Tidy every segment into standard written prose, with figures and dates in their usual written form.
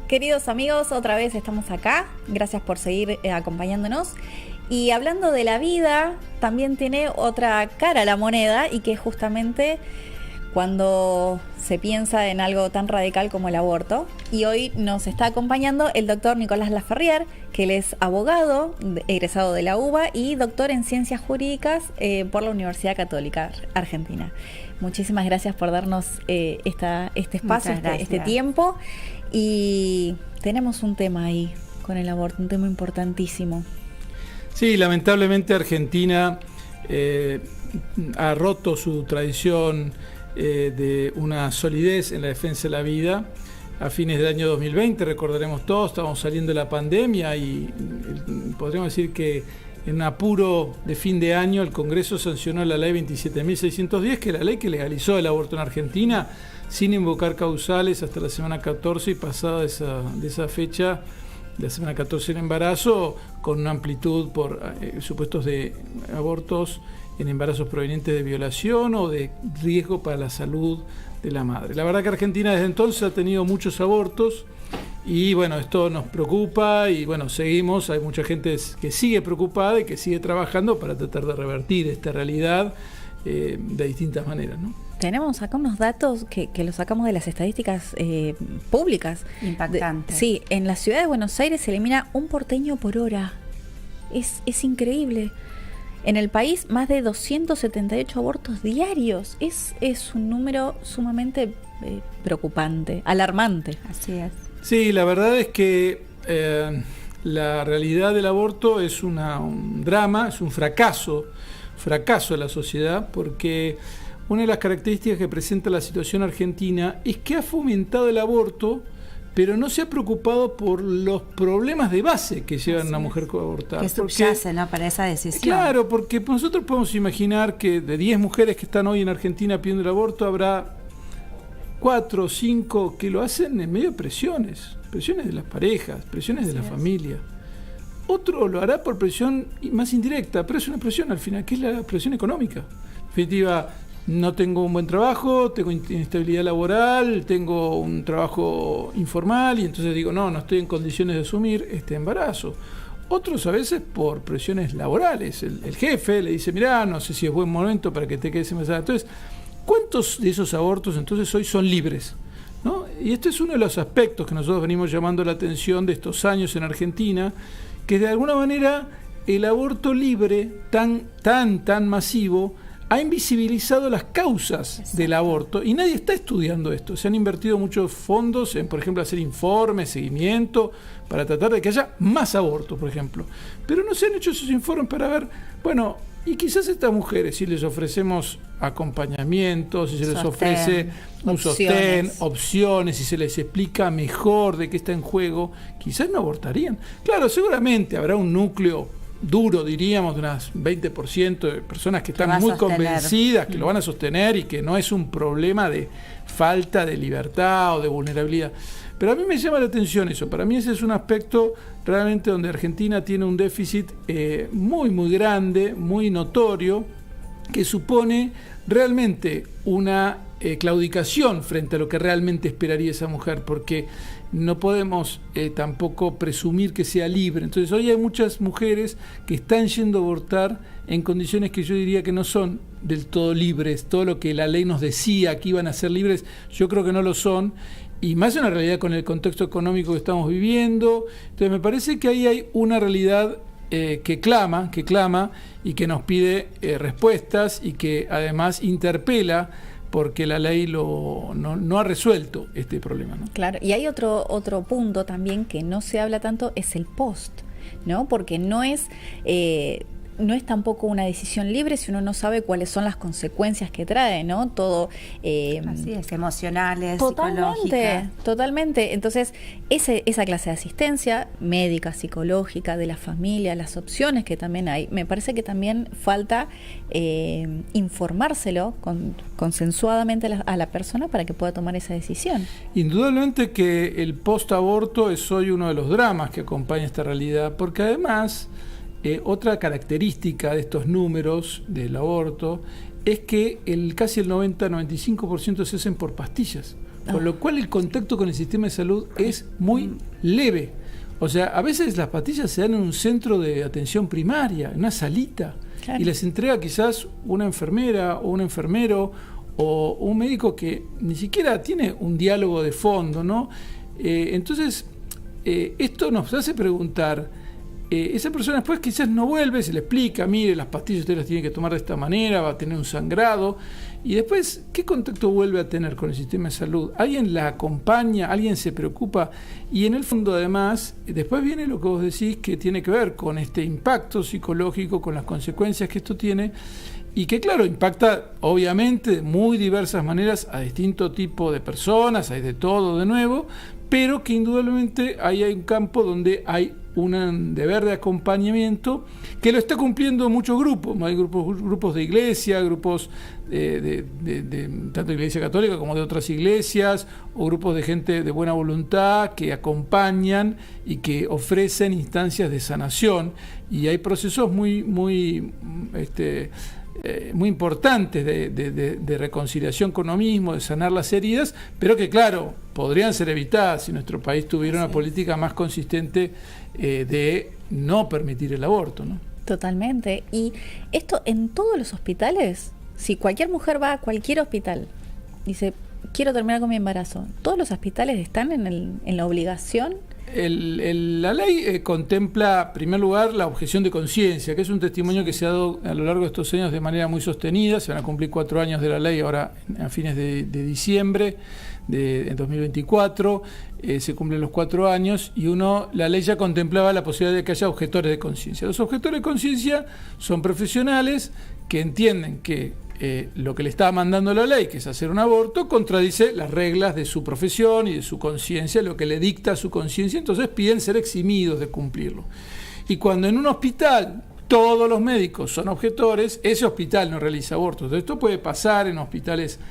Queridos amigos, otra vez estamos acá. Gracias por seguir acompañándonos. Y hablando de la vida, también tiene otra cara la moneda, y que es justamente cuando se piensa en algo tan radical como el aborto. Y hoy nos está acompañando el doctor Nicolás Laferrière, que él es abogado, egresado de la UBA y doctor en Ciencias Jurídicas por la Universidad Católica Argentina. Muchísimas gracias por darnos este espacio, este tiempo. Y tenemos un tema ahí con el aborto, un tema importantísimo. Sí, lamentablemente Argentina ha roto su tradición de una solidez en la defensa de la vida. A fines del año 2020, recordaremos todos, estábamos saliendo de la pandemia y podríamos decir que en un apuro de fin de año el Congreso sancionó la ley 27.610, que es la ley que legalizó el aborto en Argentina sin invocar causales hasta la semana 14, y pasada de esa fecha, de la semana 14 el embarazo, con una amplitud por supuestos de abortos en embarazos provenientes de violación o de riesgo para la salud de la madre. La verdad que Argentina desde entonces ha tenido muchos abortos y bueno, esto nos preocupa y bueno, seguimos, hay mucha gente que sigue preocupada y que sigue trabajando para tratar de revertir esta realidad de distintas maneras, ¿no? Tenemos acá unos datos que los sacamos de las estadísticas públicas. Impactante. Sí, en la ciudad de Buenos Aires se elimina un porteño por hora. Es increíble. En el país, más de 278 abortos diarios. Es un número sumamente preocupante, alarmante. Así es. Sí, la verdad es que la realidad del aborto es un drama, es un fracaso de la sociedad, porque una de las características que presenta la situación argentina es que ha fomentado el aborto, pero no se ha preocupado por los problemas de base que llevan a una mujer a abortar. Que subyace, ¿no?, para esa decisión. Claro, porque nosotros podemos imaginar que de 10 mujeres que están hoy en Argentina pidiendo el aborto, habrá 4 o 5 que lo hacen en medio de presiones de las parejas, presiones de la familia. Otro lo hará por presión más indirecta, pero es una presión al final, que es la presión económica. En definitiva, no tengo un buen trabajo, tengo inestabilidad laboral, tengo un trabajo informal y entonces digo, no estoy en condiciones de asumir este embarazo. Otros a veces por presiones laborales. El jefe le dice, mirá, no sé si es buen momento para que te quedes embarazada. Entonces, ¿cuántos de esos abortos entonces hoy son libres? ¿No? Y este es uno de los aspectos que nosotros venimos llamando la atención de estos años en Argentina, que de alguna manera el aborto libre tan masivo ha invisibilizado las causas del aborto y nadie está estudiando esto. Se han invertido muchos fondos en, por ejemplo, hacer informes, seguimiento, para tratar de que haya más abortos, por ejemplo. Pero no se han hecho esos informes para ver, bueno, y quizás a estas mujeres, si les ofrecemos acompañamiento, si se les ofrece un sostén, opciones, si se les explica mejor de qué está en juego, quizás no abortarían. Claro, seguramente habrá un núcleo duro, diríamos, de unas 20% de personas que están muy convencidas que lo van a sostener y que no es un problema de falta de libertad o de vulnerabilidad. Pero a mí me llama la atención eso. Para mí ese es un aspecto realmente donde Argentina tiene un déficit muy grande, muy notorio, que supone realmente una claudicación frente a lo que realmente esperaría esa mujer, porque no podemos tampoco presumir que sea libre. Entonces hoy hay muchas mujeres que están yendo a abortar en condiciones que yo diría que no son del todo libres. Todo lo que la ley nos decía que iban a ser libres, yo creo que no lo son, y más en la realidad con el contexto económico que estamos viviendo. Entonces me parece que ahí hay una realidad que clama y que nos pide respuestas y que además interpela, porque la ley no ha resuelto este problema, ¿no? Claro, y hay otro punto también que no se habla tanto, es el post, ¿no? Porque no es tampoco una decisión libre si uno no sabe cuáles son las consecuencias que trae, ¿no? Todo. Así es, emocionales, psicológicas. Totalmente. Entonces, esa clase de asistencia médica, psicológica, de la familia, las opciones que también hay, me parece que también falta informárselo consensuadamente a la persona para que pueda tomar esa decisión. Indudablemente que el post-aborto es hoy uno de los dramas que acompaña esta realidad, porque además otra característica de estos números del aborto es que casi el 90-95% se hacen por pastillas. con lo cual el contacto con el sistema de salud es muy leve. O sea, a veces las pastillas se dan en un centro de atención primaria, en una salita, claro, y les entrega quizás una enfermera o un enfermero o un médico que ni siquiera tiene un diálogo de fondo, ¿no? Entonces, esto nos hace preguntar, esa persona después quizás no vuelve, se le explica, mire, las pastillas usted las tiene que tomar de esta manera, va a tener un sangrado, y después, ¿qué contacto vuelve a tener con el sistema de salud? ¿Alguien la acompaña? ¿Alguien se preocupa? Y en el fondo, además, después viene lo que vos decís, que tiene que ver con este impacto psicológico, con las consecuencias que esto tiene, y que, claro, impacta, obviamente, de muy diversas maneras a distinto tipo de personas, hay de todo de nuevo, pero que indudablemente ahí hay un campo donde hay un deber de acompañamiento que lo está cumpliendo muchos grupos. Hay grupos de iglesia, grupos de tanto de iglesia católica como de otras iglesias, o grupos de gente de buena voluntad que acompañan y que ofrecen instancias de sanación, y hay procesos muy importantes de reconciliación con uno mismo, de sanar las heridas, pero que, claro, podrían ser evitadas si nuestro país tuviera una política más consistente de no permitir el aborto, ¿no? Totalmente. Y esto en todos los hospitales, si cualquier mujer va a cualquier hospital, dice, quiero terminar con mi embarazo, ¿todos los hospitales están en la obligación? La ley contempla, en primer lugar, la objeción de conciencia, que es un testimonio que se ha dado a lo largo de estos años de manera muy sostenida. Se van a cumplir 4 años de la ley ahora a fines de diciembre de 2024. Se cumplen los 4 años y la ley ya contemplaba la posibilidad de que haya objetores de conciencia. Los objetores de conciencia son profesionales que entienden que lo que le está mandando la ley, que es hacer un aborto, contradice las reglas de su profesión y de su conciencia, lo que le dicta su conciencia, entonces piden ser eximidos de cumplirlo. Y cuando en un hospital todos los médicos son objetores, ese hospital no realiza abortos. Entonces, esto puede pasar en hospitales,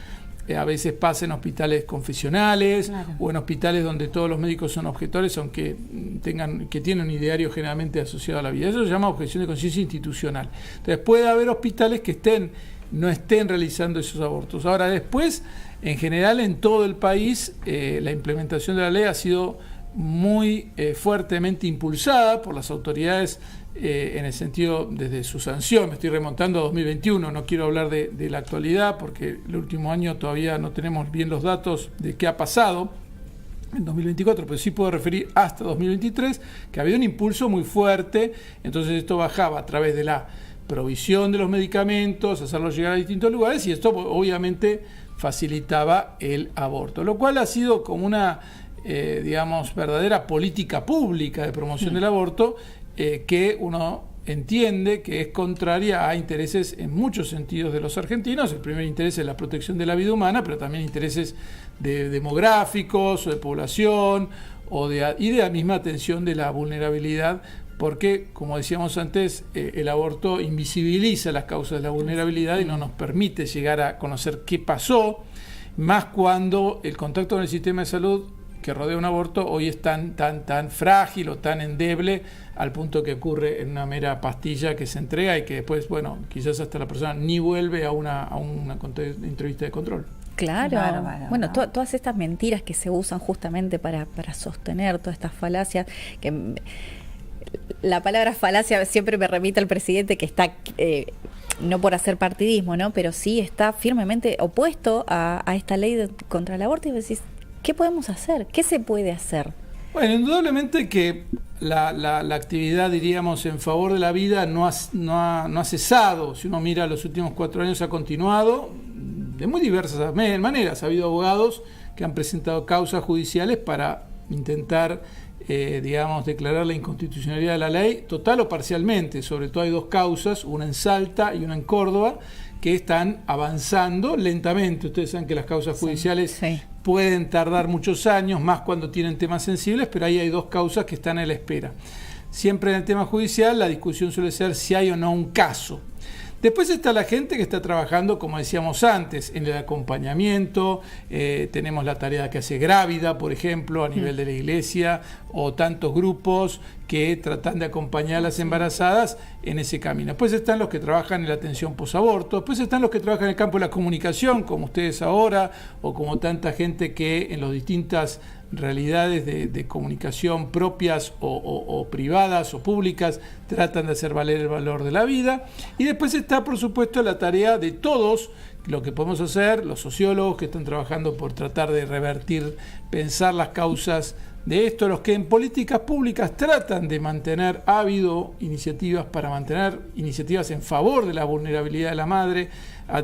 a veces pasa en hospitales confesionales, claro, o en hospitales donde todos los médicos son objetores, aunque tienen un ideario generalmente asociado a la vida. Eso se llama objeción de conciencia institucional. Entonces puede haber hospitales que no estén realizando esos abortos. Ahora, después, en general, en todo el país, la implementación de la ley ha sido muy fuertemente impulsada por las autoridades en el sentido desde su sanción. Me estoy remontando a 2021, no quiero hablar de la actualidad porque el último año todavía no tenemos bien los datos de qué ha pasado en 2024, pero sí puedo referir hasta 2023, que había un impulso muy fuerte. Entonces esto bajaba a través de la provisión de los medicamentos, hacerlos llegar a distintos lugares, y esto obviamente facilitaba el aborto, lo cual ha sido como una verdadera política pública de promoción del aborto, que uno entiende que es contraria a intereses en muchos sentidos de los argentinos. El primer interés es la protección de la vida humana, pero también intereses demográficos o de población y de la misma atención de la vulnerabilidad, porque, como decíamos antes, el aborto invisibiliza las causas de la vulnerabilidad y no nos permite llegar a conocer qué pasó, más cuando el contacto con el sistema de salud que rodea un aborto hoy es tan frágil o tan endeble, al punto que ocurre en una mera pastilla que se entrega y que después, quizás hasta la persona ni vuelve a una entrevista de control. Claro, bueno, todas estas mentiras que se usan justamente para sostener todas estas falacias, que la palabra falacia siempre me remite al presidente, que está, no por hacer partidismo, ¿no?, pero sí está firmemente opuesto a esta ley contra el aborto, y vos decís, ¿qué podemos hacer? ¿Qué se puede hacer? Bueno, indudablemente que la actividad, diríamos, en favor de la vida no ha cesado. Si uno mira los últimos 4 años, ha continuado de muy diversas maneras. Ha habido abogados que han presentado causas judiciales para intentar declarar la inconstitucionalidad de la ley, total o parcialmente. Sobre todo hay 2 causas, una en Salta y una en Córdoba, que están avanzando lentamente. Ustedes saben que las causas judiciales pueden tardar muchos años, más cuando tienen temas sensibles, pero ahí hay 2 causas que están en la espera. Siempre en el tema judicial la discusión suele ser si hay o no un caso. Después está la gente que está trabajando, como decíamos antes, en el acompañamiento. Tenemos la tarea que hace Grávida, por ejemplo, a nivel de la iglesia, o tantos grupos que tratan de acompañar a las embarazadas en ese camino. Después están los que trabajan en la atención posaborto, después están los que trabajan en el campo de la comunicación, como ustedes ahora, o como tanta gente que en las distintas realidades de comunicación propias o privadas o públicas tratan de hacer valer el valor de la vida. Y después está, por supuesto, la tarea de todos, lo que podemos hacer, los sociólogos que están trabajando por tratar de revertir, pensar las causas de esto, los que en políticas públicas tratan de mantener, ha habido iniciativas para mantener iniciativas en favor de la vulnerabilidad de la madre,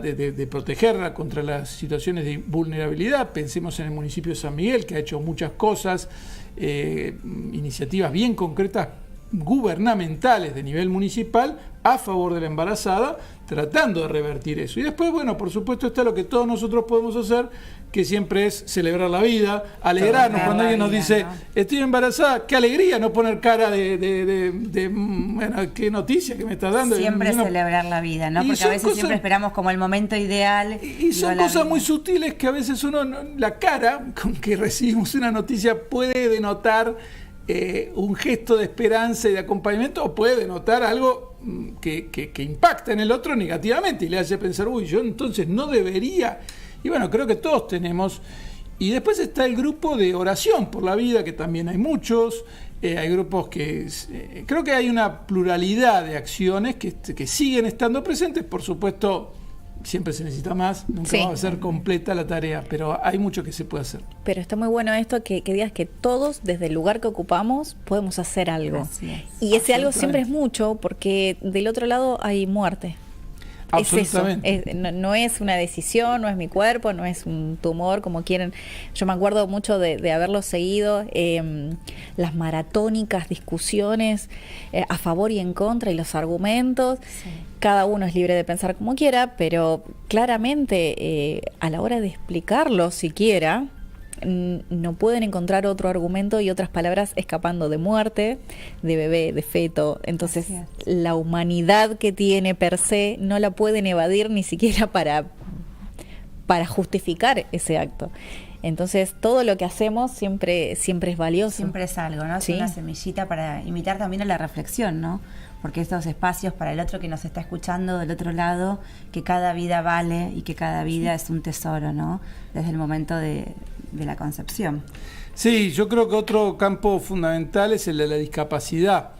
de protegerla contra las situaciones de vulnerabilidad. Pensemos en el municipio de San Miguel, que ha hecho muchas cosas, iniciativas bien concretas, gubernamentales de nivel municipal a favor de la embarazada, tratando de revertir eso. Y después, bueno, por supuesto está lo que todos nosotros podemos hacer, que siempre es celebrar la vida, alegrarnos cuando alguien nos dice, ¿no? Estoy embarazada, qué alegría, no poner cara de bueno, qué noticia que me estás dando. Siempre celebrar la vida, ¿no? Porque a veces siempre esperamos como el momento ideal. Y son cosas muy sutiles que a veces uno, la cara con que recibimos una noticia puede denotar un gesto de esperanza y de acompañamiento, o puede denotar algo que impacta en el otro negativamente y le hace pensar, uy, yo entonces no debería. Y bueno, creo que todos tenemos. Y después está el grupo de oración por la vida, que también hay muchos. Hay grupos que creo que hay una pluralidad de acciones que siguen estando presentes. Por supuesto, siempre se necesita más, nunca va a ser completa la tarea, pero hay mucho que se puede hacer. Pero está muy bueno esto que digas que todos, desde el lugar que ocupamos, podemos hacer algo. Así es. Y ese algo siempre es mucho, porque del otro lado hay muerte. Absolutamente. Es eso. No es una decisión, no es mi cuerpo, no es un tumor, como quieren. Yo me acuerdo mucho de haberlo seguido, las maratónicas discusiones a favor y en contra y los argumentos. Sí. Cada uno es libre de pensar como quiera, pero claramente a la hora de explicarlo siquiera, no pueden encontrar otro argumento y otras palabras escapando de muerte, de bebé, de feto. Entonces la humanidad que tiene per se no la pueden evadir ni siquiera para justificar ese acto. Entonces todo lo que hacemos siempre es valioso. Siempre es algo, ¿no? Es una semillita para invitar también a la reflexión, ¿no? Porque estos espacios para el otro que nos está escuchando del otro lado, que cada vida vale y que cada vida es un tesoro, ¿no? Desde el momento de la concepción. Sí, yo creo que otro campo fundamental es el de la discapacidad.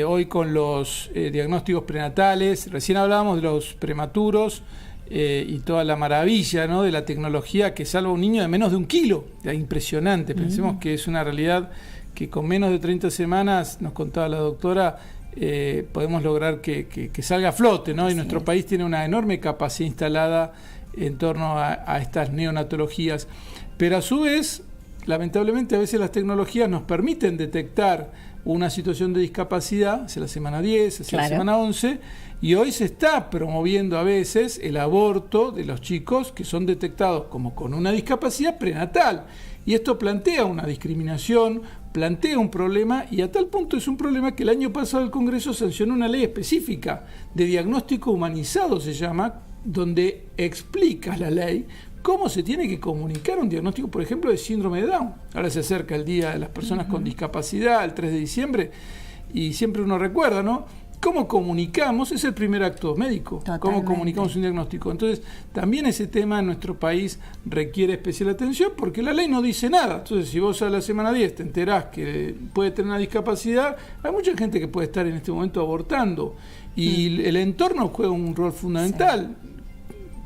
Hoy con los diagnósticos prenatales, recién hablábamos de los prematuros y toda la maravilla, ¿no?, de la tecnología que salva a un niño de menos de 1 kilo. Impresionante. Pensemos que es una realidad que con menos de 30 semanas, nos contaba la doctora, podemos lograr que salga a flote, ¿no? Y nuestro país tiene una enorme capacidad instalada en torno a estas neonatologías. Pero a su vez, lamentablemente, a veces las tecnologías nos permiten detectar una situación de discapacidad hacia la semana 10, hacia la semana 11, y hoy se está promoviendo a veces el aborto de los chicos que son detectados como con una discapacidad prenatal. Y esto plantea una discriminación, plantea un problema, y a tal punto es un problema que el año pasado el Congreso sancionó una ley específica de diagnóstico humanizado, se llama, donde explica la ley cómo se tiene que comunicar un diagnóstico, por ejemplo, de síndrome de Down. Ahora se acerca el Día de las Personas con Discapacidad, el 3 de diciembre, y siempre uno recuerda, ¿no? ¿Cómo comunicamos? Es el primer acto médico. Totalmente. ¿Cómo comunicamos un diagnóstico? Entonces, también ese tema en nuestro país requiere especial atención porque la ley no dice nada. Entonces, si vos a la semana 10 te enterás que puede tener una discapacidad, hay mucha gente que puede estar en este momento abortando. Y el entorno juega un rol fundamental. Sí.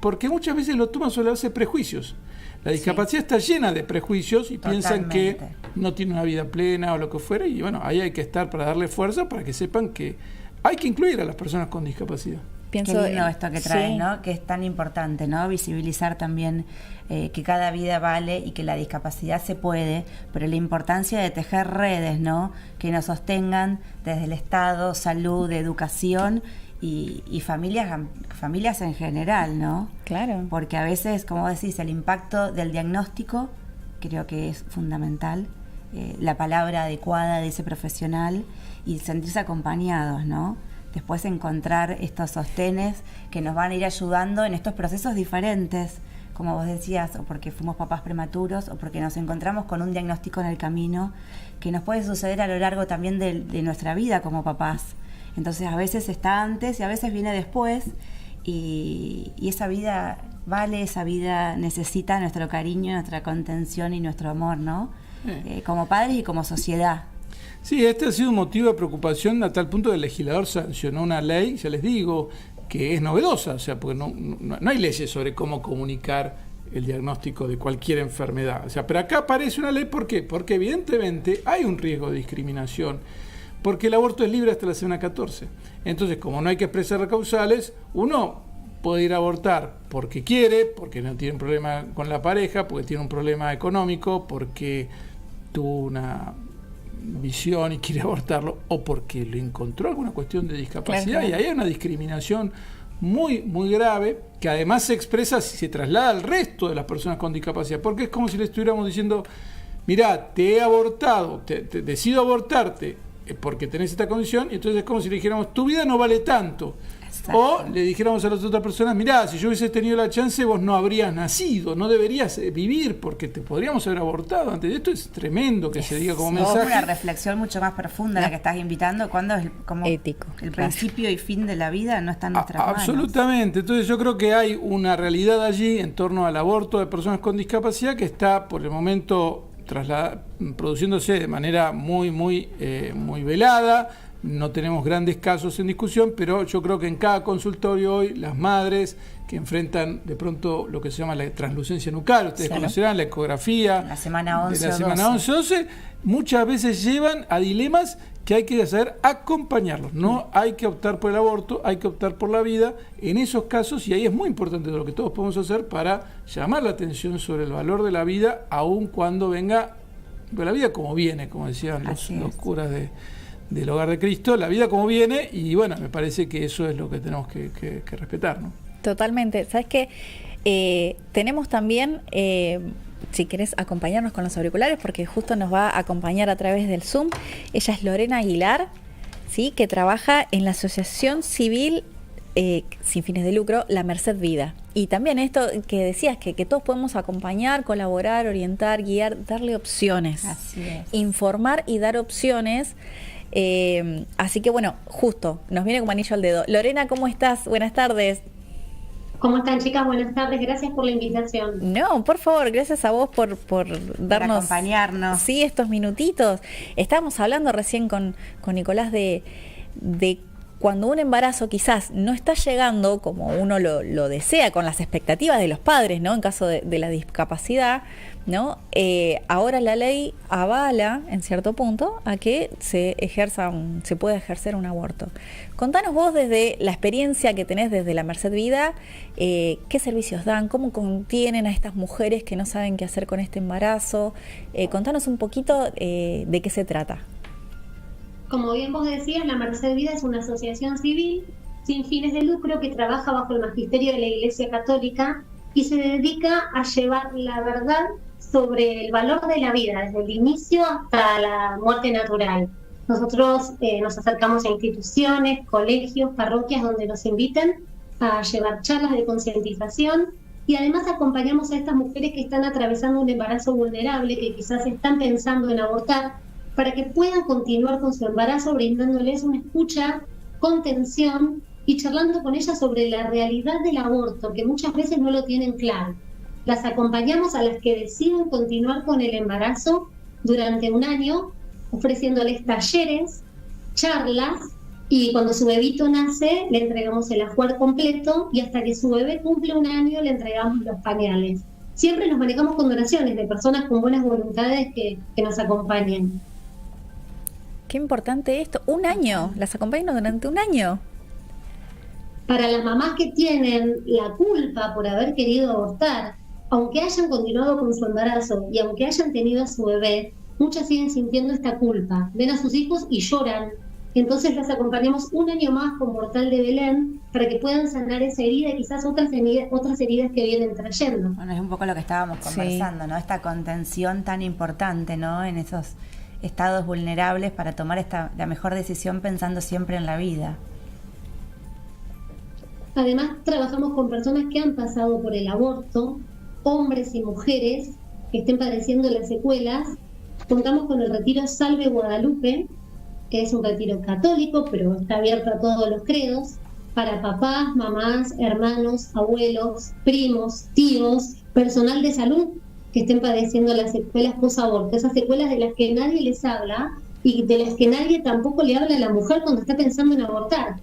Porque muchas veces lo toman sobre la base de prejuicios. La discapacidad está llena de prejuicios y piensan que no tiene una vida plena o lo que fuera, y bueno, ahí hay que estar para darle fuerza para que sepan que hay que incluir a las personas con discapacidad. Pienso qué lindo esto que traes, ¿no? Que es tan importante, ¿no? Visibilizar también que cada vida vale y que la discapacidad se puede, pero la importancia de tejer redes, ¿no? Que nos sostengan desde el Estado, salud, educación y familias en general, ¿no? Claro. Porque a veces, como decís, el impacto del diagnóstico creo que es fundamental, la palabra adecuada de ese profesional y sentirse acompañados, ¿no? después encontrar estos sostenes que nos van a ir ayudando en estos procesos diferentes, como vos decías, o porque fuimos papás prematuros, o porque nos encontramos con un diagnóstico en el camino, que nos puede suceder a lo largo también de nuestra vida como papás. Entonces a veces está antes y a veces viene después, y esa vida vale, esa vida necesita nuestro cariño, nuestra contención y nuestro amor, ¿no? Como padres y como sociedad. Sí, este ha sido un motivo de preocupación a tal punto que el legislador sancionó una ley, ya les digo, que es novedosa, o sea, porque no hay leyes sobre cómo comunicar el diagnóstico de cualquier enfermedad. O sea, pero acá aparece una ley, ¿por qué? Porque evidentemente hay un riesgo de discriminación, porque el aborto es libre hasta la semana 14. Entonces, como no hay que expresar causales, uno puede ir a abortar porque quiere, porque no tiene un problema con la pareja, porque tiene un problema económico, porque tuvo una visión y quiere abortarlo, o porque lo encontró alguna cuestión de discapacidad, claro. Y ahí hay una discriminación muy, muy grave, que además se expresa si se traslada al resto de las personas con discapacidad, porque es como si le estuviéramos diciendo, mirá, te he abortado, decido abortarte porque tenés esta condición, y entonces es como si le dijéramos, tu vida no vale tanto. Exacto. O le dijéramos a las otras personas, mirá, si yo hubiese tenido la chance, vos no habrías nacido, no deberías vivir, porque te podríamos haber abortado antes. Esto es tremendo que se diga como mensaje. Una reflexión mucho más profunda la que estás invitando, cuando es como ético, el principio y fin de la vida no está en nuestras manos. Absolutamente. Entonces yo creo que hay una realidad allí en torno al aborto de personas con discapacidad que está por el momento produciéndose de manera muy velada. No tenemos grandes casos en discusión, pero yo creo que en cada consultorio hoy las madres que enfrentan de pronto lo que se llama la translucencia nucal, ustedes conocerán la ecografía la semana 11 de la semana 11-12, muchas veces llevan a dilemas que hay que saber acompañarlos. No hay que optar por el aborto, hay que optar por la vida en esos casos, y ahí es muy importante lo que todos podemos hacer para llamar la atención sobre el valor de la vida, aun cuando venga de la vida como viene, como decían los curas del Hogar de Cristo, la vida como viene, y bueno, me parece que eso es lo que tenemos que respetar, ¿no? Totalmente. ¿Sabes qué? Tenemos también, si querés acompañarnos con los auriculares, porque justo nos va a acompañar a través del Zoom, ella es Lorena Aguilar, ¿sí? Que trabaja en la Asociación Civil sin fines de lucro, La Merced Vida. Y también esto que decías, que todos podemos acompañar, colaborar, orientar, guiar, darle opciones. Así es. Informar y dar opciones. Así que bueno, justo, nos viene como anillo al dedo. Lorena, ¿cómo estás? Buenas tardes. ¿Cómo están, chicas? Buenas tardes, gracias por la invitación. No, por favor, gracias a vos por darnos, acompañarnos. Sí, estos minutitos. Estábamos hablando recién con Nicolás de cuando un embarazo quizás no está llegando como uno lo desea, con las expectativas de los padres, ¿no? En caso de la discapacidad, ¿no? Ahora la ley avala, en cierto punto, a que se pueda ejercer un aborto. Contanos vos, desde la experiencia que tenés desde la Merced Vida, qué servicios dan, cómo contienen a estas mujeres que no saben qué hacer con este embarazo. Contanos un poquito de qué se trata. Como bien vos decías, la Merced Vida es una asociación civil sin fines de lucro que trabaja bajo el magisterio de la Iglesia Católica y se dedica a llevar la verdad sobre el valor de la vida, desde el inicio hasta la muerte natural. Nosotros nos acercamos a instituciones, colegios, parroquias donde nos inviten a llevar charlas de concientización, y además acompañamos a estas mujeres que están atravesando un embarazo vulnerable, que quizás están pensando en abortar, para que puedan continuar con su embarazo, brindándoles una escucha, contención y charlando con ellas sobre la realidad del aborto, que muchas veces no lo tienen claro. Las acompañamos a las que deciden continuar con el embarazo durante un año, ofreciéndoles talleres, charlas, y cuando su bebito nace le entregamos el ajuar completo, y hasta que su bebé cumple un año le entregamos los pañales. Siempre nos manejamos con donaciones de personas con buenas voluntades que nos acompañen. Qué importante esto. Un año, las acompañan durante un año. Para las mamás que tienen la culpa por haber querido abortar, aunque hayan continuado con su embarazo y aunque hayan tenido a su bebé, muchas siguen sintiendo esta culpa. Ven a sus hijos y lloran. Entonces las acompañamos un año más con Portal de Belén para que puedan sanar esa herida y quizás otras heridas que vienen trayendo. Bueno, es un poco lo que estábamos conversando, ¿no? Esta contención tan importante, ¿no? En esos estados vulnerables, para tomar la mejor decisión pensando siempre en la vida. Además, trabajamos con personas que han pasado por el aborto, hombres y mujeres que estén padeciendo las secuelas. Contamos con el retiro Salve Guadalupe, que es un retiro católico, pero está abierto a todos los credos, para papás, mamás, hermanos, abuelos, primos, tíos, personal de salud que estén padeciendo las secuelas post-aborto, esas secuelas de las que nadie les habla y de las que nadie tampoco le habla a la mujer cuando está pensando en abortar.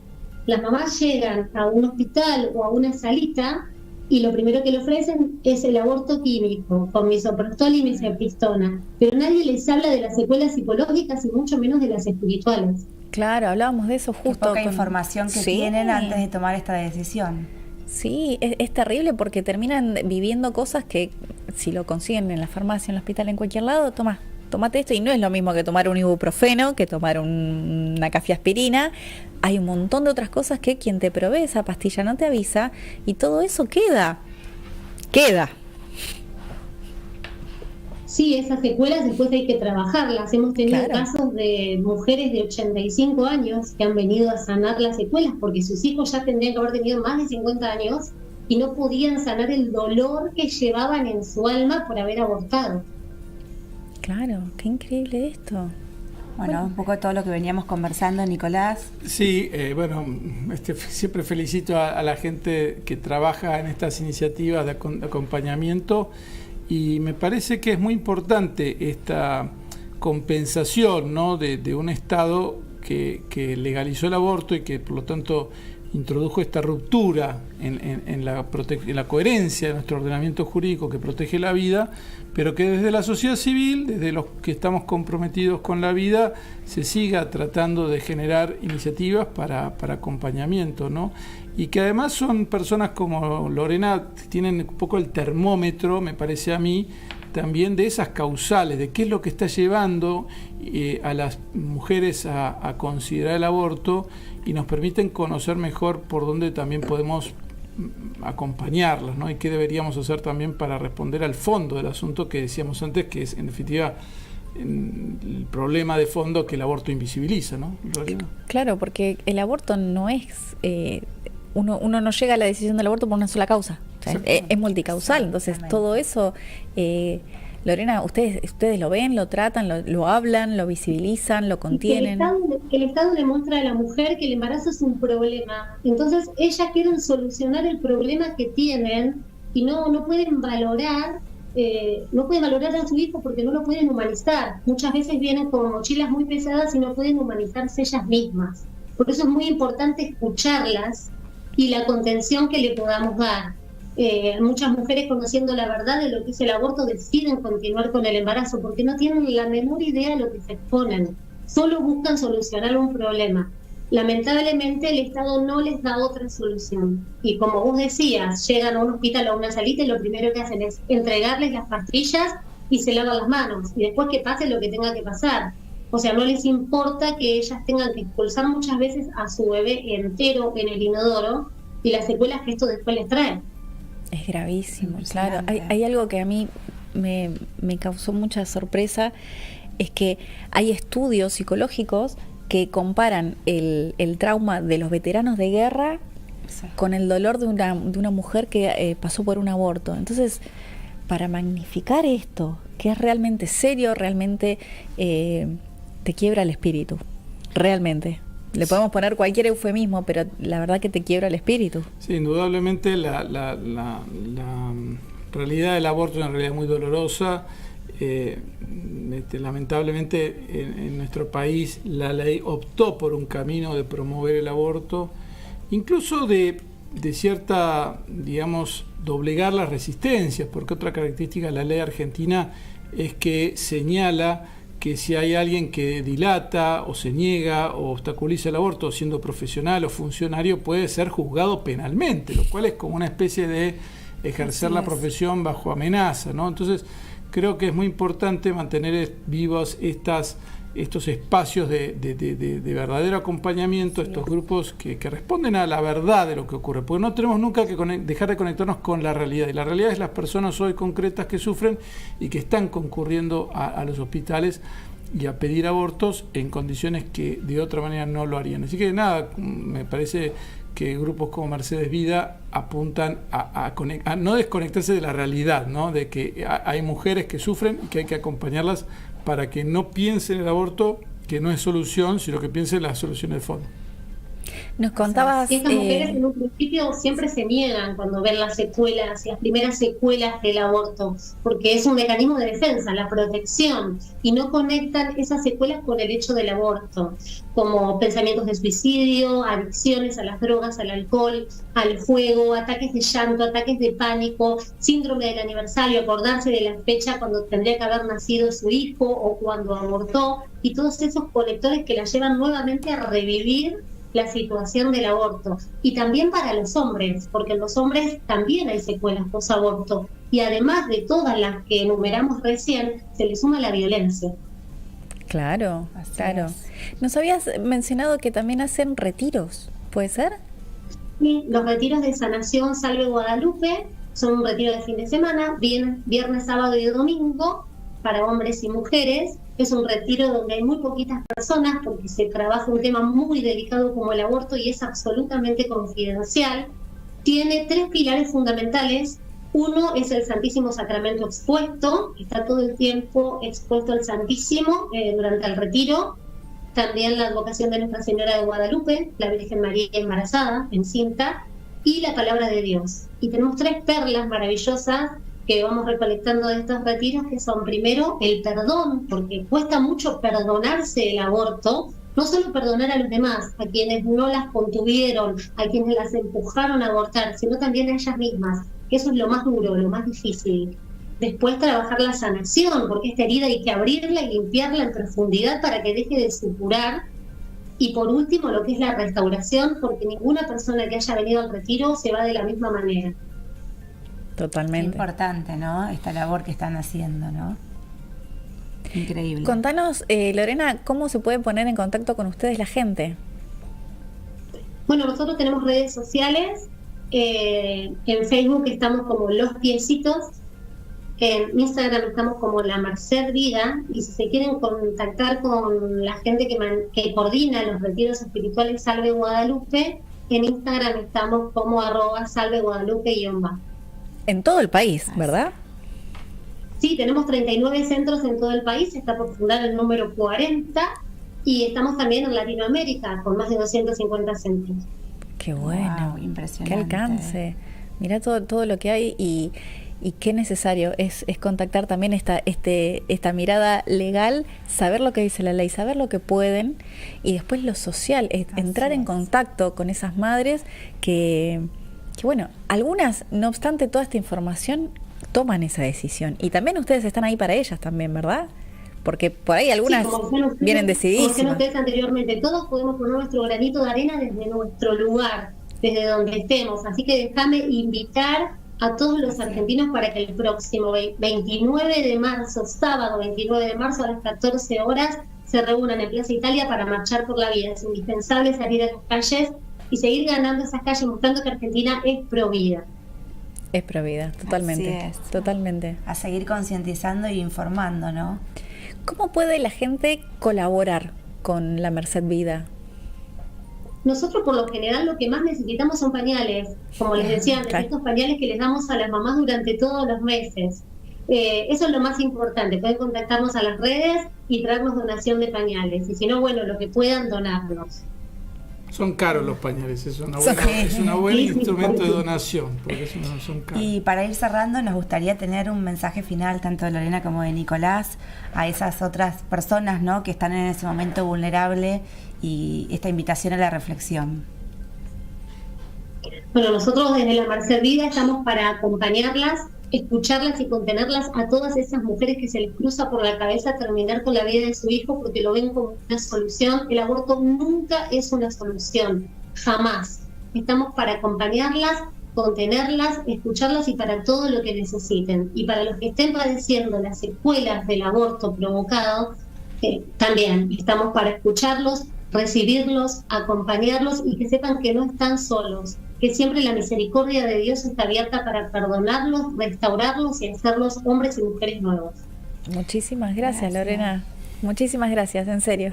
Las mamás llegan a un hospital o a una salita y lo primero que le ofrecen es el aborto químico, con misoprostol y mifepristona, pero nadie les habla de las secuelas psicológicas y mucho menos de las espirituales. Claro, hablábamos de eso justo. Qué poca información que tienen antes de tomar esta decisión. Sí, es terrible porque terminan viviendo cosas que si lo consiguen en la farmacia, en el hospital, en cualquier lado, tomate esto, y no es lo mismo que tomar un ibuprofeno, que tomar una cafeaspirina. Hay un montón de otras cosas que quien te provee esa pastilla no te avisa, y todo eso queda. Sí, esas secuelas después hay que trabajarlas. Hemos tenido casos de mujeres de 85 años que han venido a sanar las secuelas porque sus hijos ya tendrían que haber tenido más de 50 años y no podían sanar el dolor que llevaban en su alma por haber abortado. Claro, qué increíble esto. Bueno, un poco de todo lo que veníamos conversando, Nicolás. Sí, siempre felicito a la gente que trabaja en estas iniciativas de acompañamiento, y me parece que es muy importante esta compensación, ¿no?, de un Estado que legalizó el aborto y que por lo tanto introdujo esta ruptura en la coherencia de nuestro ordenamiento jurídico que protege la vida, pero que desde la sociedad civil, desde los que estamos comprometidos con la vida, se siga tratando de generar iniciativas para acompañamiento, ¿no? Y que además son personas como Lorena, tienen un poco el termómetro, me parece a mí, también de esas causales, de qué es lo que está llevando a las mujeres a considerar el aborto, y nos permiten conocer mejor por dónde también podemos acompañarlas, ¿no? Y qué deberíamos hacer también para responder al fondo del asunto que decíamos antes, que es en definitiva el problema de fondo que el aborto invisibiliza, ¿no? Claro, porque el aborto no es... uno no llega a la decisión del aborto por una sola causa, o sea, es multicausal, entonces todo eso... Lorena, ustedes lo ven, lo tratan, lo hablan, lo visibilizan, lo contienen. El Estado le muestra a la mujer que el embarazo es un problema. Entonces ellas quieren solucionar el problema que tienen y no pueden valorar a su hijo porque no lo pueden humanizar. Muchas veces vienen con mochilas muy pesadas y no pueden humanizarse ellas mismas. Por eso es muy importante escucharlas y la contención que le podamos dar. Muchas mujeres, conociendo la verdad de lo que es el aborto, deciden continuar con el embarazo porque no tienen la menor idea de lo que se exponen, solo buscan solucionar un problema. Lamentablemente el Estado no les da otra solución, y como vos decías, llegan a un hospital o a una salita y lo primero que hacen es entregarles las pastillas y se lavan las manos, y después que pase lo que tenga que pasar. O sea, no les importa que ellas tengan que expulsar muchas veces a su bebé entero en el inodoro y las secuelas que esto después les trae. Es gravísimo, claro. Hay algo que a mí me causó mucha sorpresa, es que hay estudios psicológicos que comparan el trauma de los veteranos de guerra con el dolor de una mujer que pasó por un aborto. Entonces, para magnificar esto, que es realmente serio, realmente te quiebra el espíritu, realmente. Le podemos poner cualquier eufemismo, pero la verdad que te quiebra el espíritu. Sí, indudablemente la realidad del aborto es una realidad muy dolorosa. Lamentablemente en nuestro país la ley optó por un camino de promover el aborto, incluso de cierta, digamos, doblegar las resistencias, porque otra característica de la ley argentina es que señala que si hay alguien que dilata o se niega o obstaculiza el aborto siendo profesional o funcionario, puede ser juzgado penalmente, lo cual es como una especie de ejercer la profesión bajo amenaza, ¿no? Entonces creo que es muy importante mantener vivos estos espacios de verdadero acompañamiento, estos grupos que responden a la verdad de lo que ocurre, porque no tenemos nunca que dejar de conectarnos con la realidad, y la realidad es las personas hoy concretas que sufren y que están concurriendo a los hospitales y a pedir abortos en condiciones que de otra manera no lo harían. Así que nada, me parece que grupos como Mercedes Vida apuntan a no desconectarse de la realidad, ¿no? De que hay mujeres que sufren y que hay que acompañarlas para que no piensen el aborto, que no es solución, sino que piensen la solución de fondo. Nos contabas... Estas mujeres en un principio siempre se niegan cuando ven las secuelas, las primeras secuelas del aborto, porque es un mecanismo de defensa, la protección, y no conectan esas secuelas con el hecho del aborto, como pensamientos de suicidio, adicciones a las drogas, al alcohol, al juego, ataques de llanto, ataques de pánico, síndrome del aniversario, acordarse de la fecha cuando tendría que haber nacido su hijo o cuando abortó, y todos esos conectores que la llevan nuevamente a revivir la situación del aborto. Y también para los hombres, porque en los hombres también hay secuelas post-aborto, y además de todas las que enumeramos recién, se le suma la violencia. Claro, claro. Nos habías mencionado que también hacen retiros, ¿puede ser? Sí, los retiros de sanación Salve Guadalupe son un retiro de fin de semana, viernes, sábado y domingo, para hombres y mujeres. Es un retiro donde hay muy poquitas personas porque se trabaja un tema muy delicado como el aborto y es absolutamente confidencial. Tiene 3 pilares fundamentales. Uno es el Santísimo Sacramento expuesto, está todo el tiempo expuesto al Santísimo durante el retiro. También la advocación de Nuestra Señora de Guadalupe, la Virgen María embarazada, encinta, y la Palabra de Dios. Y tenemos 3 perlas maravillosas que vamos recolectando de estos retiros, que son primero el perdón, porque cuesta mucho perdonarse el aborto, no solo perdonar a los demás, a quienes no las contuvieron, a quienes las empujaron a abortar, sino también a ellas mismas, que eso es lo más duro, lo más difícil. Después trabajar la sanación, porque esta herida hay que abrirla y limpiarla en profundidad para que deje de supurar. Y por último, lo que es la restauración, porque ninguna persona que haya venido al retiro se va de la misma manera. Totalmente. Qué importante, ¿no? Esta labor que están haciendo, ¿no? Increíble. Contanos, Lorena, ¿cómo se puede poner en contacto con ustedes la gente? Bueno, nosotros tenemos redes sociales. En Facebook estamos como Los Piecitos. En Instagram estamos como La Merced Vida. Y si se quieren contactar con la gente que coordina los retiros espirituales Salve Guadalupe, en Instagram estamos como @salveguadalupe_. En todo el país, ¿verdad? Sí, tenemos 39 centros en todo el país, está por fundar el número 40 y estamos también en Latinoamérica con más de 250 centros. Qué bueno, Wow, impresionante. qué alcance. Mirá todo lo que hay y qué necesario es contactar también esta mirada legal, saber lo que dice la ley, saber lo que pueden y después lo social, entrar en contacto con esas madres que bueno, algunas, no obstante toda esta información, toman esa decisión. Y también ustedes están ahí para ellas también, ¿verdad? Porque por ahí algunas vienen decididísimas. Como ustedes anteriormente, todos podemos poner nuestro granito de arena desde nuestro lugar, desde donde estemos. Así que déjame invitar a todos los argentinos para que el próximo 29 de marzo, sábado 29 de marzo a las 14 horas, se reúnan en Plaza Italia para marchar por la vida. Es indispensable salir a las calles y seguir ganando esas calles, mostrando que Argentina es pro vida. Es pro vida, totalmente. Así es. Totalmente. A seguir concientizando y informando, ¿no? ¿Cómo puede la gente colaborar con la Merced Vida? Nosotros por lo general lo que más necesitamos son pañales, como les decía antes, Claro. estos pañales que les damos a las mamás durante todos los meses. Eso es lo más importante, pueden contactarnos a las redes y traernos donación de pañales, y si no, bueno, lo que puedan donarnos. Son caros los pañales, es una Son- buen Sí, instrumento de sí. donación, porque son caros. Y para ir cerrando, nos gustaría tener un mensaje final, tanto de Lorena como de Nicolás, a esas otras personas, ¿no?, que están en ese momento vulnerable y esta invitación a la reflexión. Bueno, nosotros desde la Merced Vida estamos para acompañarlas, escucharlas y contenerlas a todas esas mujeres que se les cruza por la cabeza terminar con la vida de su hijo porque lo ven como una solución. El aborto nunca es una solución, jamás. Estamos para acompañarlas, contenerlas, escucharlas y para todo lo que necesiten. Y para los que estén padeciendo las secuelas del aborto provocado, también estamos para escucharlos, recibirlos, acompañarlos y que sepan que no están solos, que siempre la misericordia de Dios está abierta para perdonarlos, restaurarlos y hacerlos hombres y mujeres nuevos. Muchísimas gracias, Lorena. Muchísimas gracias, en serio.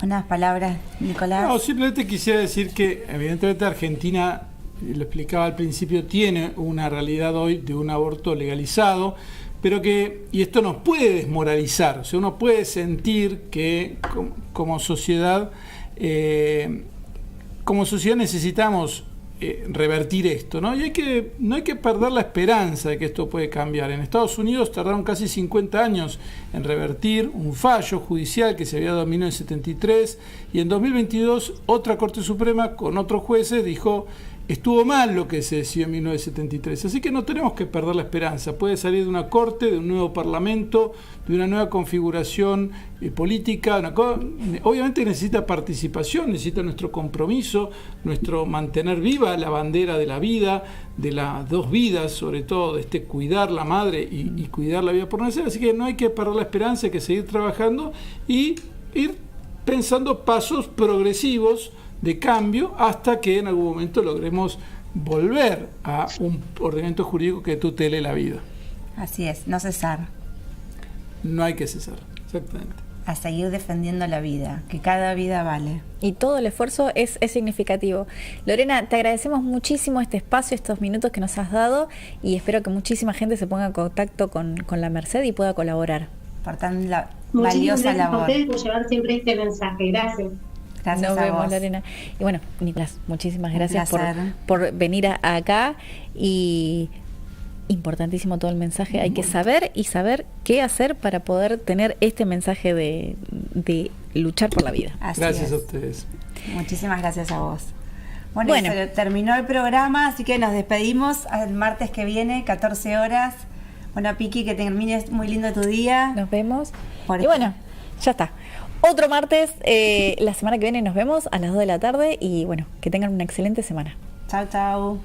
Unas palabras, Nicolás. No, simplemente quisiera decir que evidentemente Argentina, lo explicaba al principio, tiene una realidad hoy de un aborto legalizado, pero y esto nos puede desmoralizar, o sea, uno puede sentir que como sociedad necesitamos revertir esto, ¿no? Y no hay que perder la esperanza de que esto puede cambiar. En Estados Unidos tardaron casi 50 años en revertir un fallo judicial que se había dado en 1973, y en 2022 otra Corte Suprema con otros jueces dijo: estuvo mal lo que se decidió en 1973. Así que no tenemos que perder la esperanza. Puede salir de una corte, de un nuevo parlamento, de una nueva configuración política. Obviamente necesita participación, necesita nuestro compromiso, nuestro mantener viva la bandera de la vida, de las dos vidas, sobre todo, de cuidar la madre y cuidar la vida por nacer. Así que no hay que perder la esperanza, hay que seguir trabajando y ir pensando pasos progresivos de cambio hasta que en algún momento logremos volver a un ordenamiento jurídico que tutele la vida. Así es, no cesar. No hay que cesar, exactamente. A seguir defendiendo la vida, que cada vida vale. Y todo el esfuerzo es significativo. Lorena, te agradecemos muchísimo este espacio, estos minutos que nos has dado, y espero que muchísima gente se ponga en contacto con la Merced y pueda colaborar. Por tan valiosa Muchísimas gracias labor. a ustedes por llevar siempre este mensaje. Gracias. Gracias Nos a vemos, vos. Lorena. Y bueno, Nicolás, muchísimas Un gracias placer. por venir acá. Y importantísimo todo el mensaje. Hay que saber qué hacer para poder tener este mensaje de luchar por la vida. Así Gracias es. a ustedes. Muchísimas gracias a vos. Bueno, Bueno. se terminó el programa, así que nos despedimos el martes que viene, 14 horas. Bueno, Piqui, que termines muy lindo tu día. Nos vemos. Por Y bueno, ya está. Otro martes, la semana que viene nos vemos a las 2 de la tarde y bueno, que tengan una excelente semana. Chau, chau.